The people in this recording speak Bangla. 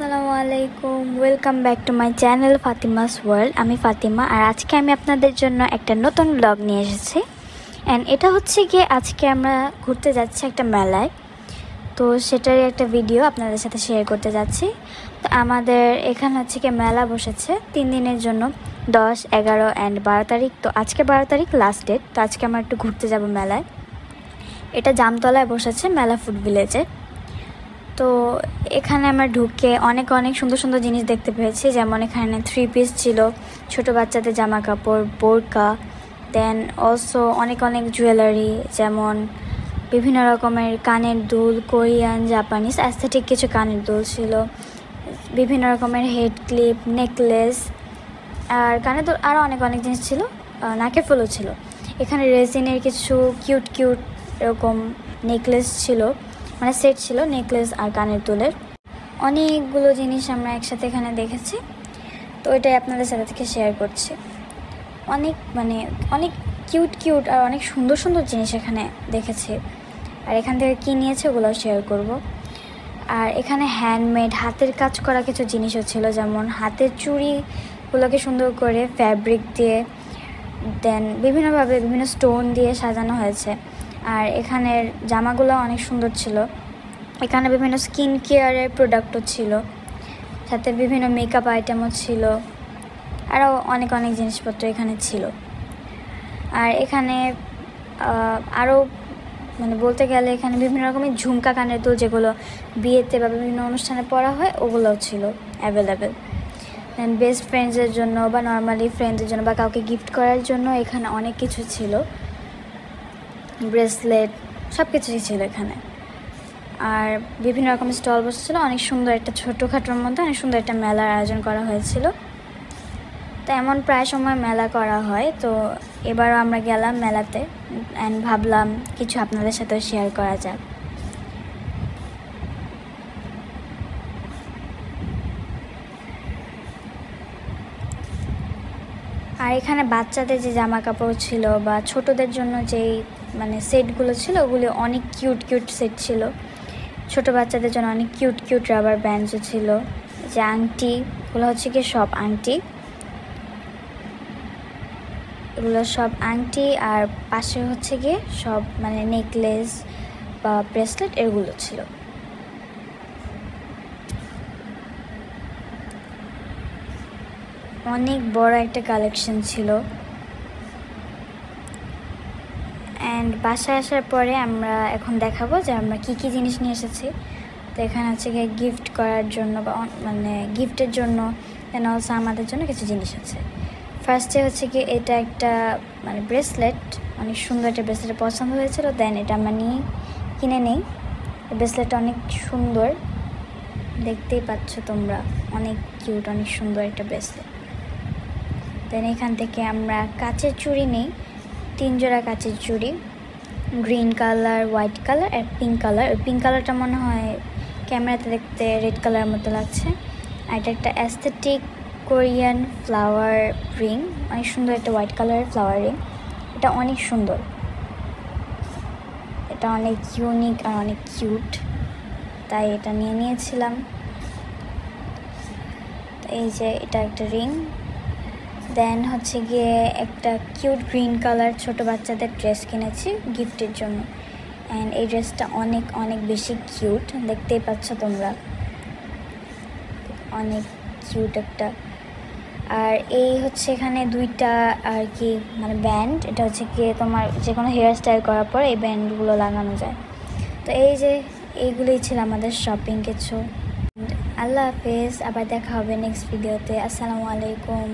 আসসালামু আলাইকুম, welcome back to my channel Fatima's world. আমি ফাতিমা, আর আজকে আমি আপনাদের জন্য একটা নতুন ব্লগ নিয়ে এসেছি। অ্যান্ড এটা হচ্ছে গিয়ে আজকে আমরা ঘুরতে যাচ্ছি একটা মেলায়, তো সেটারই একটা ভিডিও আপনাদের সাথে শেয়ার করতে যাচ্ছি। তো আমাদের এখানে হচ্ছে গিয়ে মেলা বসেছে 3 দিনের জন্য, 10, 11 অ্যান্ড 12 তারিখ। তো আজকে 12 তারিখ লাস্ট ডেট। তো আজকে আমরা একটু ঘুরতে যাব মেলায়। এটা জামতলায় বসেছে, মেলা ফুড ভিলেজে। তো এখানে আমরা ঢুকে অনেক সুন্দর সুন্দর জিনিস দেখতে পেয়েছি, যেমন এখানে 3 পিস ছিল, ছোট বাচ্চাদের জামা কাপড়, বোরকা, দেন অলসো অনেক জুয়েলারি, যেমন বিভিন্ন রকমের কানের দুল, কোরিয়ান, জাপানিজ অ্যাস্থেটিক কিছু কানের দুল ছিল, বিভিন্ন রকমের হেড ক্লিপ, নেকলেস, আর কানের দুল, আরও অনেক জিনিস ছিল, নাকের ফুলও ছিল। এখানে রেজিনের কিছু কিউট এরকম নেকলেস ছিল, মানে সেট ছিল নেকলেস আর কানের দুলের। অনেকগুলো জিনিস আমরা একসাথে এখানে দেখেছি, তো ওইটাই আপনাদের সাথে থেকে শেয়ার করছি। অনেক কিউট আর অনেক সুন্দর জিনিস এখানে দেখেছি, আর এখান থেকে কী নিয়েছে ওগুলোও শেয়ার করব। আর এখানে হ্যান্ডমেড হাতের কাজ করা কিছু জিনিসও ছিল, যেমন হাতের চুড়িগুলোকে সুন্দর করে ফ্যাব্রিক দিয়ে, দেন বিভিন্নভাবে বিভিন্ন স্টোন দিয়ে সাজানো হয়েছে। আর এখানের জামাগুলো অনেক সুন্দর ছিল। এখানে বিভিন্ন স্কিন কেয়ারের প্রোডাক্টও ছিল, সাথে বিভিন্ন মেকআপ আইটেমও ছিল, আরও অনেক জিনিসপত্র এখানে ছিল। আর এখানে আরও বলতে গেলে এখানে বিভিন্ন রকমের ঝুমকা, কানের দুল, যেগুলো বিয়েতে বা বিভিন্ন অনুষ্ঠানে পরা হয়, ওগুলোও ছিল অ্যাভেলেবেল। দেন বেস্ট ফ্রেন্ডসের জন্য বা নর্মালি ফ্রেন্ডসের জন্য বা কাউকে গিফট করার জন্য এখানে অনেক কিছু ছিল, ব্রেসলেট, সব কিছুই ছিল এখানে। আর বিভিন্ন রকমের স্টল বসেছিল, অনেক সুন্দর একটা ছোটোখাটোর মধ্যে অনেক সুন্দর একটা মেলার আয়োজন করা হয়েছিল। তো এমন প্রায় সময় মেলা করা হয়, তো এবারও আমরা গেলাম মেলাতে, অ্যান্ড ভাবলাম কিছু আপনাদের সাথে শেয়ার করা যাক। আর এখানে বাচ্চাদের যে জামা কাপড় ছিল বা ছোটদের জন্য যেই সেটগুলো ছিল, ওগুলো অনেক কিউট সেট ছিল। ছোট বাচ্চাদের জন্য অনেক কিউট রাবার ব্যান্ডসও ছিল, যে আংটিগুলো হচ্ছে কি সব আংটি, এগুলো সব আংটি, আর পাশে হচ্ছে গিয়ে সব নেকলেস বা ব্রেসলেট এগুলো ছিল। অনেক বড় একটা কালেকশন ছিল। অ্যান্ড বাসায় আসার পরে আমরা এখন দেখাবো যে আমরা কী জিনিস নিয়ে এসেছি। তো এখানে হচ্ছে গিয়ে গিফট করার জন্য বা গিফটের জন্য, দেন অলসো আমাদের জন্য কিছু জিনিস আছে। ফার্স্টে হচ্ছে কি এটা একটা ব্রেসলেট, অনেক সুন্দর একটা ব্রেসলেট পছন্দ হয়েছিল, দেন এটা আমরা কিনে নেই। ব্রেসলেটটা অনেক সুন্দর, দেখতেই পাচ্ছ তোমরা, অনেক কিউট, অনেক সুন্দর একটা ব্রেসলেট। দেন এখান থেকে আমরা কাচের চুড়ি নেই, 3 জোড়া কাচের চুড়ি, গ্রিন কালার, হোয়াইট কালার আর পিঙ্ক কালার। ওই পিঙ্ক কালারটা মনে হয় ক্যামেরাতে দেখতে রেড কালার মতো লাগছে। আর এটা একটা অ্যাস্থেটিক কোরিয়ান ফ্লাওয়ার রিং, অনেক সুন্দর একটা হোয়াইট কালারের ফ্লাওয়ার রিং। এটা অনেক সুন্দর, এটা অনেক ইউনিক আর অনেক কিউট, তাই এটা নিয়েছিলাম। এই যে এটা একটা রিং। দেন হচ্ছে গিয়ে একটা কিউট গ্রিন কালার ছোট বাচ্চাদের ড্রেস কিনেছি গিফটের জন্য, অ্যান্ড এই ড্রেসটা অনেক বেশি কিউট, দেখতেই পাচ্ছ তোমরা, অনেক কিউট একটা। আর এই হচ্ছে এখানে 2টা আর কি ব্যান্ড, এটা হচ্ছে গিয়ে তোমার যে কোনো হেয়ার স্টাইল করার পর এই ব্যান্ডগুলো লাগানো যায়। তো এই যে এইগুলোই ছিল আমাদের শপিং কিছু। আল্লাহ হাফেজ, আবার দেখা হবে নেক্সট ভিডিওতে। আসসালামু আলাইকুম।